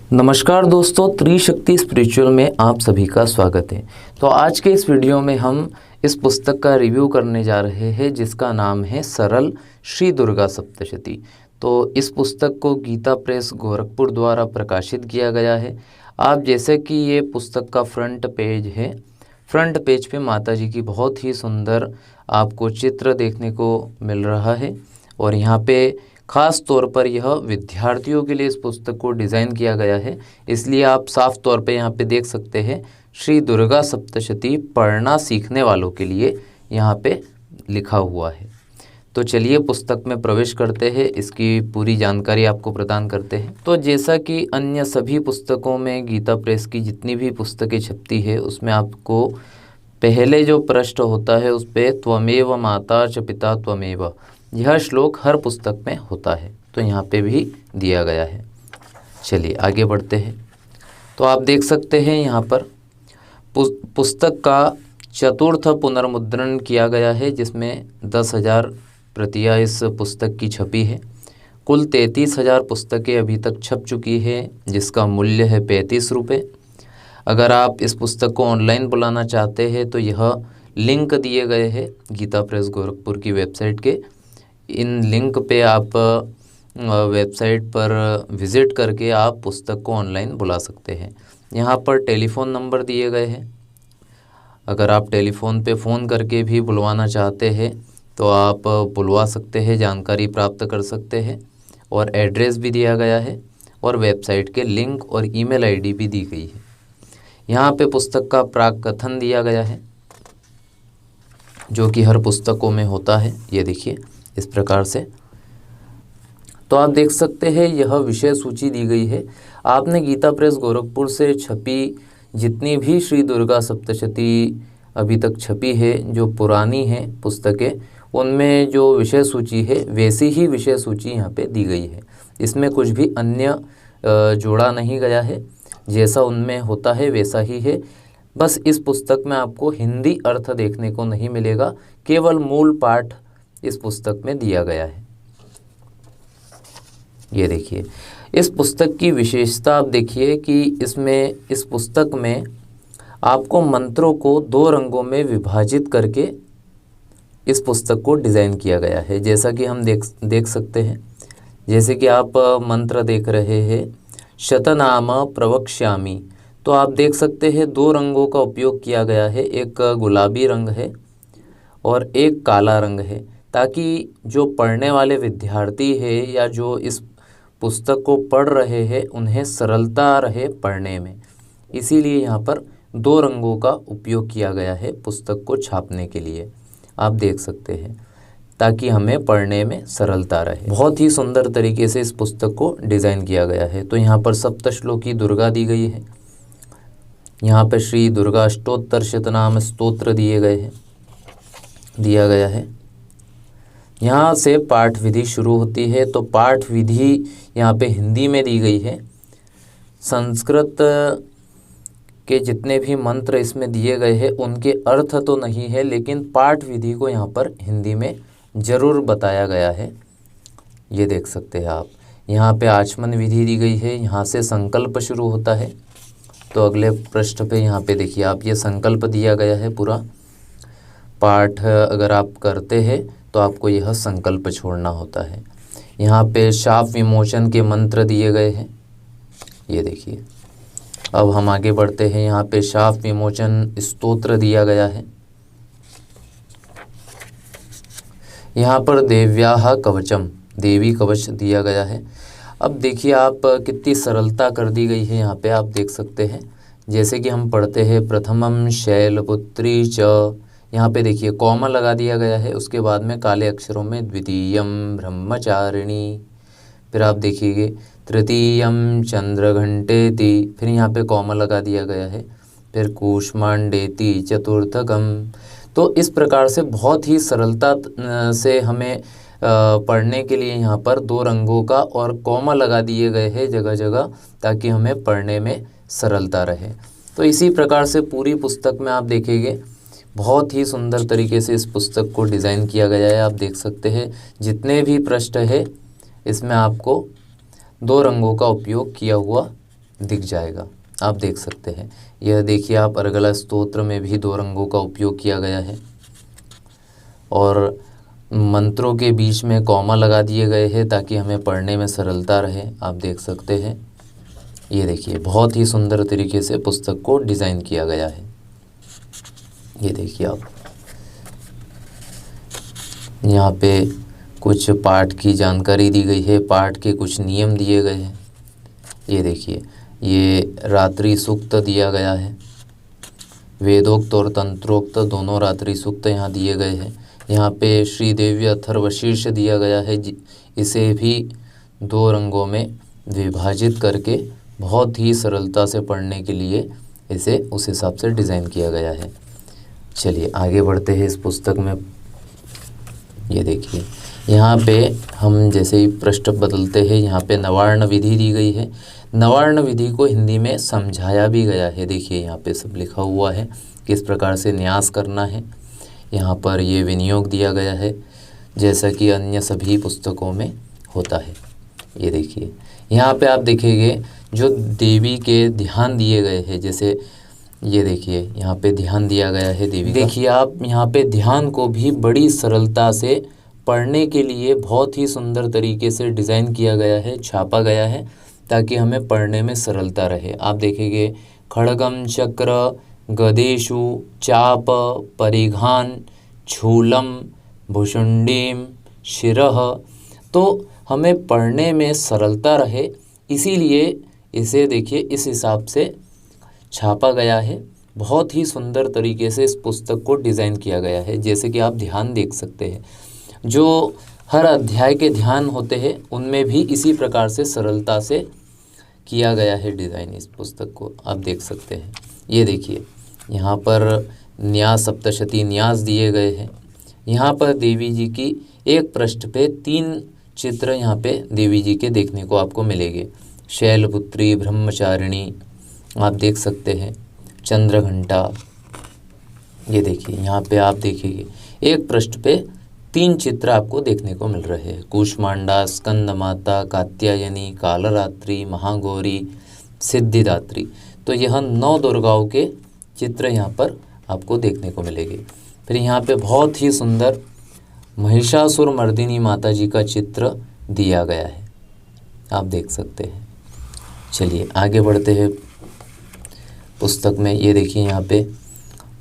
नमस्कार दोस्तों, त्रिशक्ति स्पिरिचुअल में आप सभी का स्वागत है। तो आज के इस वीडियो में हम इस पुस्तक का रिव्यू करने जा रहे हैं जिसका नाम है सरल श्री दुर्गा सप्तशती। तो इस पुस्तक को गीता प्रेस गोरखपुर द्वारा प्रकाशित किया गया है। आप जैसे कि ये पुस्तक का फ्रंट पेज है, फ्रंट पेज पे माता जी की बहुत ही सुंदर आपको चित्र देखने को मिल रहा है और यहाँ पे ख़ास तौर पर यह विद्यार्थियों के लिए इस पुस्तक को डिज़ाइन किया गया है। इसलिए आप साफ तौर पे यहाँ पे देख सकते हैं श्री दुर्गा सप्तशती पढ़ना सीखने वालों के लिए यहाँ पे लिखा हुआ है। तो चलिए पुस्तक में प्रवेश करते हैं, इसकी पूरी जानकारी आपको प्रदान करते हैं। तो जैसा कि अन्य सभी पुस्तकों में गीता प्रेस की जितनी भी पुस्तकें छपती है उसमें आपको पहले जो पृष्ठ होता है उस पर त्वमेव माता च पिता त्वमेव, यह श्लोक हर पुस्तक में होता है, तो यहाँ पे भी दिया गया है। चलिए आगे बढ़ते हैं। तो आप देख सकते हैं यहाँ पर पुस्तक का चतुर्थ पुनर्मुद्रण किया गया है जिसमें 10,000 प्रतियां इस पुस्तक की छपी है। कुल 33,000 पुस्तकें अभी तक छप चुकी है जिसका मूल्य है 35 रुपये। अगर आप इस पुस्तक को ऑनलाइन बुलाना चाहते हैं तो यह लिंक दिए गए हैं गीता प्रेस गोरखपुर की वेबसाइट के। इन लिंक पे आप वेबसाइट पर विज़िट करके आप पुस्तक को ऑनलाइन बुला सकते हैं। यहाँ पर टेलीफ़ोन नंबर दिए गए हैं। अगर आप टेलीफ़ोन पे फ़ोन करके भी बुलवाना चाहते हैं तो आप बुलवा सकते हैं, जानकारी प्राप्त कर सकते हैं। और एड्रेस भी दिया गया है और वेबसाइट के लिंक और ईमेल आईडी भी दी गई है। यहाँ पे पुस्तक का प्राक कथन दिया गया है जो कि हर पुस्तकों में होता है। ये देखिए इस प्रकार से। तो आप देख सकते हैं यह विषय सूची दी गई है। आपने गीता प्रेस गोरखपुर से छपी जितनी भी श्री दुर्गा सप्तशती अभी तक छपी है, जो पुरानी हैं पुस्तकें, उनमें जो विषय सूची है वैसी ही विषय सूची यहाँ पे दी गई है। इसमें कुछ भी अन्य जोड़ा नहीं गया है, जैसा उनमें होता है वैसा ही है। बस इस पुस्तक में आपको हिंदी अर्थ देखने को नहीं मिलेगा, केवल मूल पाठ इस पुस्तक में दिया गया है। ये देखिए इस पुस्तक की विशेषता आप देखिए कि इस पुस्तक में आपको मंत्रों को 2 रंगों में विभाजित करके इस पुस्तक को डिज़ाइन किया गया है। जैसा कि हम देख सकते हैं, जैसे कि आप मंत्र देख रहे हैं शतनाम प्रवक्ष्यामि, तो आप देख सकते हैं 2 रंगों का उपयोग किया गया है। एक गुलाबी रंग है और एक काला रंग है, ताकि जो पढ़ने वाले विद्यार्थी है या जो इस पुस्तक को पढ़ रहे हैं उन्हें सरलता रहे पढ़ने में। इसीलिए यहाँ पर 2 रंगों का उपयोग किया गया है पुस्तक को छापने के लिए, आप देख सकते हैं, ताकि हमें पढ़ने में सरलता रहे। बहुत ही सुंदर तरीके से इस पुस्तक को डिज़ाइन किया गया है। तो यहाँ पर सप्तश्लोकी दुर्गा दी गई है। यहाँ पर श्री दुर्गा अष्टोत्तर शतनाम स्तोत्र दिया गया है। यहाँ से पाठ विधि शुरू होती है। तो पाठ विधि यहाँ पे हिंदी में दी गई है। संस्कृत के जितने भी मंत्र इसमें दिए गए हैं उनके अर्थ तो नहीं है, लेकिन पाठ विधि को यहाँ पर हिंदी में ज़रूर बताया गया है। ये देख सकते हैं आप। यहाँ पे आचमन विधि दी गई है। यहाँ से संकल्प शुरू होता है। तो अगले पृष्ठ पे यहाँ पे देखिए आप, ये संकल्प दिया गया है। पूरा पाठ अगर आप करते हैं तो आपको यह संकल्प छोड़ना होता है। यहाँ पे शाप विमोचन के मंत्र दिए गए हैं। ये देखिए। अब हम आगे बढ़ते हैं। यहाँ पे शाप विमोचन स्तोत्र दिया गया है। यहाँ पर देव्याः कवचम, देवी कवच दिया गया है। अब देखिए आप कितनी सरलता कर दी गई है। यहाँ पे आप देख सकते हैं, जैसे कि हम पढ़ते हैं प्रथमम शैलपुत्री च, यहाँ पे देखिए कॉमा लगा दिया गया है। उसके बाद में काले अक्षरों में द्वितीयम ब्रह्मचारिणी, फिर आप देखिए तृतीयम चंद्रघंटेति, फिर यहाँ पे कॉमा लगा दिया गया है। फिर कूष्मांडेति चतुर्थकम। तो इस प्रकार से बहुत ही सरलता से हमें पढ़ने के लिए यहाँ पर 2 रंगों का और कॉमा लगा दिए गए हैं जगह जगह, ताकि हमें पढ़ने में सरलता रहे। तो इसी प्रकार से पूरी पुस्तक में आप देखेंगे बहुत ही सुंदर तरीके से इस पुस्तक को डिज़ाइन किया गया है। आप देख सकते हैं जितने भी पृष्ठ है इसमें आपको 2 रंगों का उपयोग किया हुआ दिख जाएगा। आप देख सकते हैं, यह देखिए आप अर्गला स्तोत्र में भी 2 रंगों का उपयोग किया गया है और मंत्रों के बीच में कॉमा लगा दिए गए हैं ताकि हमें पढ़ने में सरलता रहे। आप देख सकते हैं, ये देखिए बहुत ही सुंदर तरीके से पुस्तक को डिज़ाइन किया गया है। ये देखिए आप, यहाँ पे कुछ पाठ की जानकारी दी गई है, पाठ के कुछ नियम दिए गए हैं। ये देखिए, ये रात्रि सूक्त दिया गया है, वेदोक्त और तंत्रोक्त दोनों रात्रि सूक्त यहाँ दिए गए हैं। यहाँ पे श्रीदेवी अथर्वशीर्ष दिया गया है, इसे भी 2 रंगों में विभाजित करके बहुत ही सरलता से पढ़ने के लिए इसे उस हिसाब से डिज़ाइन किया गया है। चलिए आगे बढ़ते हैं इस पुस्तक में। ये देखिए, यहाँ पे हम जैसे ही पृष्ठ बदलते हैं, यहाँ पे नवार्ण विधि दी गई है। नवार्ण विधि को हिंदी में समझाया भी गया है। देखिए यहाँ पे सब लिखा हुआ है, किस प्रकार से न्यास करना है। यहाँ पर ये विनियोग दिया गया है जैसा कि अन्य सभी पुस्तकों में होता है। ये देखिए, यहाँ पे आप देखेंगे जो देवी के ध्यान दिए गए हैं, जैसे ये देखिए यहाँ पे ध्यान दिया गया है देवी का। देखिए आप, यहाँ पे ध्यान को भी बड़ी सरलता से पढ़ने के लिए बहुत ही सुंदर तरीके से डिज़ाइन किया गया है, छापा गया है ताकि हमें पढ़ने में सरलता रहे। आप देखेंगे खड्गम चक्र गदेषु चाप परिघान छूलम भुषुंडीम शिरः, तो हमें पढ़ने में सरलता रहे इसीलिए इसे देखिए इस हिसाब से छापा गया है। बहुत ही सुंदर तरीके से इस पुस्तक को डिज़ाइन किया गया है। जैसे कि आप ध्यान देख सकते हैं, जो हर अध्याय के ध्यान होते हैं उनमें भी इसी प्रकार से सरलता से किया गया है डिज़ाइन इस पुस्तक को। आप देख सकते हैं, ये देखिए यहाँ पर न्यास सप्तशती न्यास दिए गए हैं। यहाँ पर देवी जी की एक पृष्ठ पे 3 चित्र यहाँ पे देवी जी के देखने को आपको मिलेंगे। शैलपुत्री, ब्रह्मचारिणी, आप देख सकते हैं, चंद्रघंटा। ये देखिए यहाँ पे आप देखिए एक पृष्ठ पे 3 चित्र आपको देखने को मिल रहे हैं। कूष्मांडा, स्कंद माता, कात्यायनी, कालरात्रि, महागौरी, सिद्धिदात्री। तो यह 9 दुर्गाओं के चित्र यहाँ पर आपको देखने को मिलेंगे। फिर यहाँ पे बहुत ही सुंदर महिषासुर मर्दिनी माता जी का चित्र दिया गया है, आप देख सकते हैं। चलिए आगे बढ़ते हैं पुस्तक में। ये देखिए यहाँ पे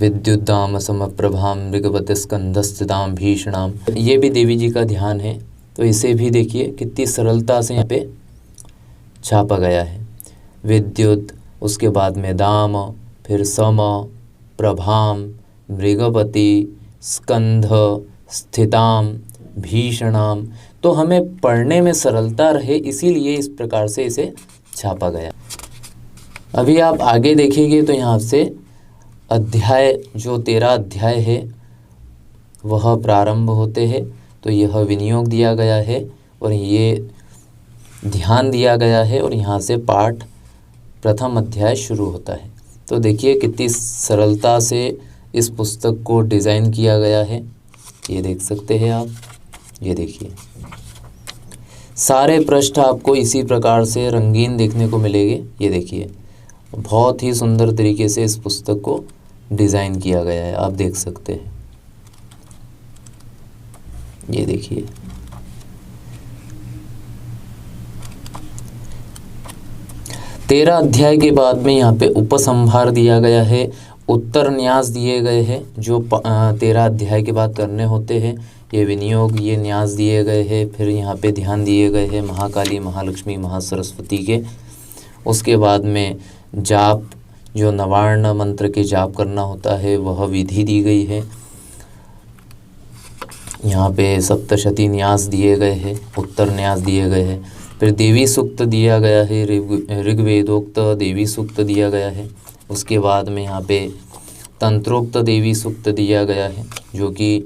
विद्युद्दाम समप्रभाम मृगवत स्कंधस्थिताम भीषणाम, ये भी देवी जी का ध्यान है। तो इसे भी देखिए कितनी सरलता से यहाँ पे छापा गया है। विद्युत, उसके बाद में दाम, फिर सम, प्रभाम, मृगवती, स्कंध, स्थिताम, भीषणाम। तो हमें पढ़ने में सरलता रहे इसीलिए इस प्रकार से इसे छापा गया। अभी आप आगे देखेंगे तो यहाँ से अध्याय, जो 13 अध्याय है वह प्रारंभ होते हैं। तो यह विनियोग दिया गया है और ये ध्यान दिया गया है और यहाँ से पाठ प्रथम अध्याय शुरू होता है। तो देखिए कितनी सरलता से इस पुस्तक को डिज़ाइन किया गया है, ये देख सकते हैं आप। ये देखिए सारे पृष्ठ आपको इसी प्रकार से रंगीन देखने को मिलेंगे। ये देखिए बहुत ही सुंदर तरीके से इस पुस्तक को डिज़ाइन किया गया है, आप देख सकते हैं। ये देखिए तेरह अध्याय के बाद में यहाँ पे उपसंहार दिया गया है, उत्तर न्यास दिए गए हैं जो 13 अध्याय के बाद करने होते हैं। ये विनियोग, ये न्यास दिए गए हैं। फिर यहाँ पे ध्यान दिए गए हैं महाकाली, महालक्ष्मी, महासरस्वती के। उसके बाद में जाप, जो नवार्ण मंत्र के जाप करना होता है वह विधि दी गई है। यहाँ पे सप्तशती न्यास दिए गए हैं, उत्तर न्यास दिए गए हैं। फिर देवी सूक्त दिया गया है, ऋग्वेदोक्त देवी सूक्त दिया गया है। उसके बाद में यहाँ पे तंत्रोक्त देवी सूक्त दिया गया है जो कि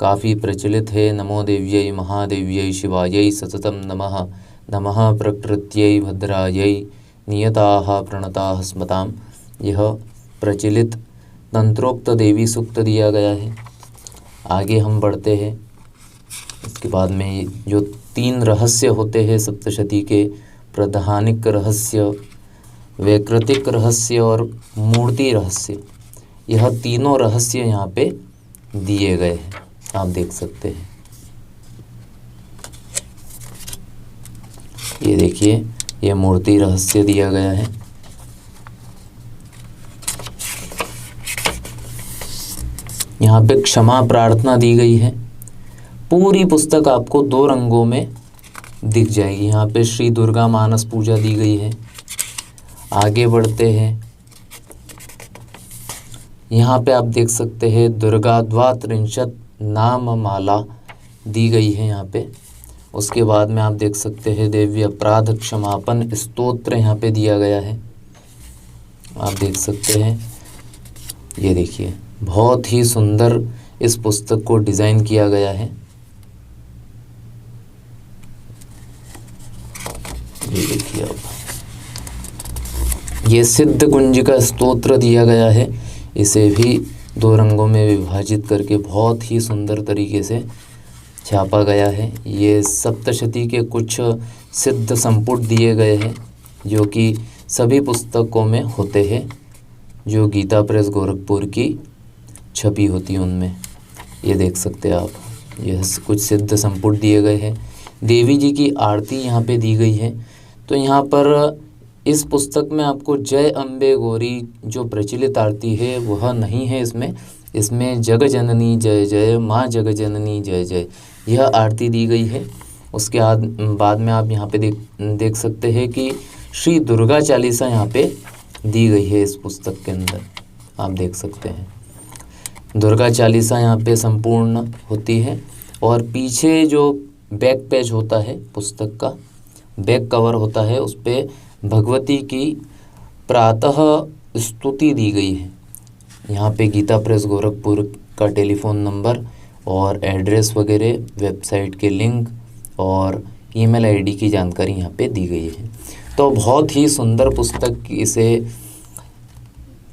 काफ़ी प्रचलित है। नमो देव्यै महादेव्यै शिवायै सततं नमः, नमः प्रकृत्यै भद्रायै नियताः प्रणताः स्मताम। यह प्रचलित तंत्रोक्त देवी सूक्त दिया गया है। आगे हम बढ़ते हैं। इसके बाद में जो 3 रहस्य होते हैं सप्तशती के, प्रधानिक रहस्य, वैकृतिक रहस्य और मूर्ति रहस्य, यह तीनों रहस्य यहाँ पे दिए गए हैं, आप देख सकते हैं। ये देखिए, ये मूर्ति रहस्य दिया गया है। यहाँ पे क्षमा प्रार्थना दी गई है। पूरी पुस्तक आपको 2 रंगों में दिख जाएगी। यहाँ पे श्री दुर्गा मानस पूजा दी गई है। आगे बढ़ते हैं, यहाँ पे आप देख सकते हैं दुर्गा द्वात्रिंशत नाम माला दी गई है यहाँ पे। उसके बाद में आप देख सकते हैं देवी अपराध क्षमापन स्तोत्र यहाँ पे दिया गया है, आप देख सकते हैं। ये देखिए, बहुत ही सुंदर इस पुस्तक को डिज़ाइन किया गया है। ये देखिए, अब ये सिद्ध कुंजिका स्तोत्र दिया गया है। इसे भी 2 रंगों में विभाजित करके बहुत ही सुंदर तरीके से छापा गया है। ये सप्तशती के कुछ सिद्ध संपुट दिए गए हैं जो कि सभी पुस्तकों में होते हैं, जो गीता प्रेस गोरखपुर की छपी होती है उनमें। ये देख सकते हैं आप, यह कुछ सिद्ध संपुट दिए गए हैं। देवी जी की आरती यहाँ पे दी गई है। तो यहाँ पर इस पुस्तक में आपको जय अम्बे गौरी जो प्रचलित आरती है वह नहीं है इसमें जग जननी जय जय, माँ जग जननी जय जय, यह आरती दी गई है। उसके बाद में आप यहाँ पे देख सकते हैं कि श्री दुर्गा चालीसा यहाँ पे दी गई है। इस पुस्तक के अंदर आप देख सकते हैं दुर्गा चालीसा यहाँ पे संपूर्ण होती है। और पीछे जो बैक पेज होता है, पुस्तक का बैक कवर होता है, उस पर भगवती की प्रातः स्तुति दी गई है। यहाँ पे गीता प्रेस गोरखपुर का टेलीफ़ोन नंबर और एड्रेस वगैरह, वेबसाइट के लिंक और ईमेल आईडी की जानकारी यहाँ पे दी गई है। तो बहुत ही सुंदर पुस्तक, इसे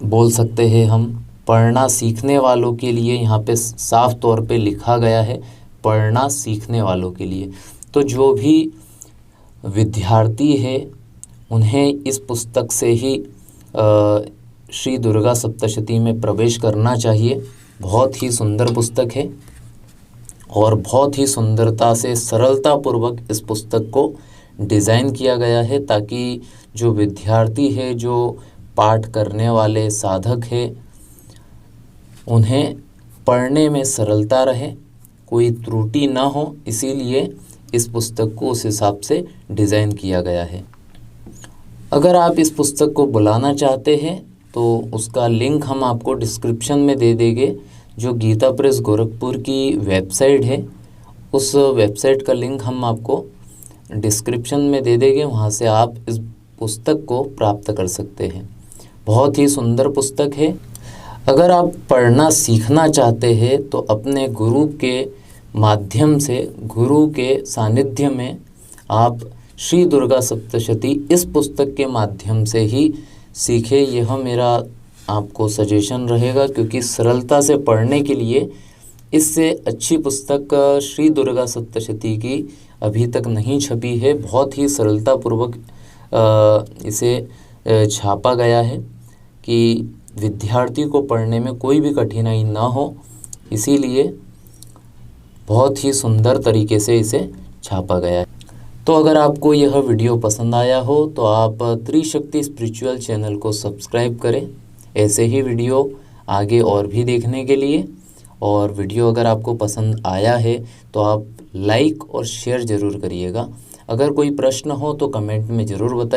बोल सकते हैं हम पढ़ना सीखने वालों के लिए। यहाँ पे साफ तौर पे लिखा गया है पढ़ना सीखने वालों के लिए। तो जो भी विद्यार्थी है उन्हें इस पुस्तक से ही श्री दुर्गा सप्तशती में प्रवेश करना चाहिए। बहुत ही सुंदर पुस्तक है और बहुत ही सुंदरता से सरलतापूर्वक इस पुस्तक को डिज़ाइन किया गया है, ताकि जो विद्यार्थी है, जो पाठ करने वाले साधक है, उन्हें पढ़ने में सरलता रहे, कोई त्रुटि ना हो। इसीलिए इस पुस्तक को उस हिसाब से डिज़ाइन किया गया है। अगर आप इस पुस्तक को बुलाना चाहते हैं तो उसका लिंक हम आपको डिस्क्रिप्शन में दे देंगे। जो गीता प्रेस गोरखपुर की वेबसाइट है, उस वेबसाइट का लिंक हम आपको डिस्क्रिप्शन में दे देंगे, वहाँ से आप इस पुस्तक को प्राप्त कर सकते हैं। बहुत ही सुंदर पुस्तक है। अगर आप पढ़ना सीखना चाहते हैं तो अपने गुरु के माध्यम से, गुरु के सानिध्य में आप श्री दुर्गा सप्तशती इस पुस्तक के माध्यम से ही सीखें। यह मेरा आपको सजेशन रहेगा, क्योंकि सरलता से पढ़ने के लिए इससे अच्छी पुस्तक श्री दुर्गा सप्तशती की अभी तक नहीं छपी है। बहुत ही सरलतापूर्वक इसे छापा गया है कि विद्यार्थी को पढ़ने में कोई भी कठिनाई ना हो, इसीलिए बहुत ही सुंदर तरीके से इसे छापा गया है। तो अगर आपको यह वीडियो पसंद आया हो तो आप त्रिशक्ति स्पिरिचुअल चैनल को सब्सक्राइब करें, ऐसे ही वीडियो आगे और भी देखने के लिए। और वीडियो अगर आपको पसंद आया है तो आप लाइक और शेयर ज़रूर करिएगा। अगर कोई प्रश्न हो तो कमेंट में ज़रूर बताइए।